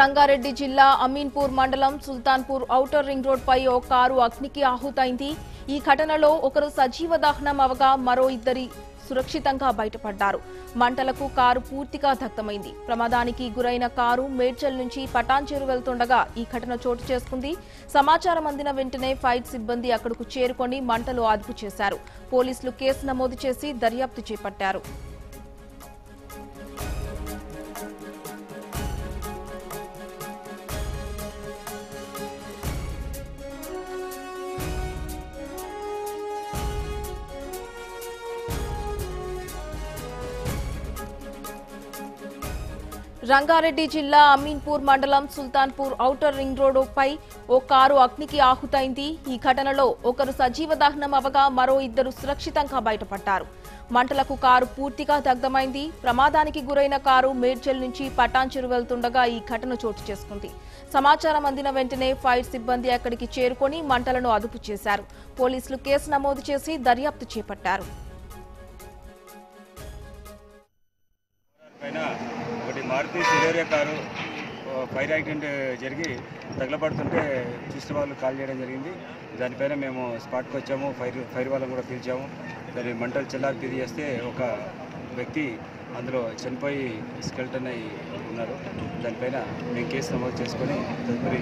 రంగారెడ్డి జిల్లా అమీన్పూర్ మండలం Sultanpur outer ring road పై ఓ car అగ్నికి ఆహుతైంది. ఈ ఘటనలో ఒకరు సజీవ దహనం అవగా మరో ఇద్దరు సురక్షితంగా బయటపడ్డారు. మంటలకు కారు పూర్తిగా దగ్ధమైంది. ప్రమాదానికి గురైన కారు మేడ్చల్ నుంచి పటాన్చెరు వెళ్తుండగా ఈ ఘటన చోటు చేసుకుంది. సమాచారం అందిన వెంటనే ఫైర్ సిబ్బంది అక్కడకు చేరుకొని మంటలు అదుపు చేశారు. పోలీసులు కేసు నమోదు చేసి దర్యాప్తు చేపట్టారు. రంగారెడ్డి జిల్లా అమీన్పూర్ మండలం సుల్తాన్పూర్ ఔటర్ రింగ్ రోడ్ పై ఓ కారు అగ్నికి ఆహుతైంది. ఈ ఘటనలో ఒకరు సజీవ దహనం అవగా మరో ఇద్దరు సురక్షితంగా బయటపడ్డారు. మంటలకు కారు పూర్తిగా దగ్ధమైంది. ప్రమాదానికి గురైన కారు మేడ్చల్ నుంచి పటాన్చెరు వెళ్తుండగా ఈ ఘటన చోటు చేసుకుంది. సమాచారం అందిన వెంటనే ఫైర్ సిబ్బంది అక్కడికి చేరుకొని మంటలను అదుపు చేశారు. పోలీసులు కేసు నమోదు చేసి దర్యాప్తు చేపట్టారు. మారుతి సిలేరియా కారు ఫైర్ యాక్సిడెంట్ జరిగి తగలబడుతుంటే చూసిన వాళ్ళు కాల్ చేయడం జరిగింది. దానిపైన మేము స్పాట్కి వచ్చాము. ఫైర్ వాళ్ళని కూడా పిలిచాము. దాని మంటలు చల్లారి తిరిగేస్తే ఒక వ్యక్తి అందులో చనిపోయి స్కెల్టన్ అయి ఉన్నారు. దానిపైన మేము కేసు నమోదు చేసుకొని తదుపరి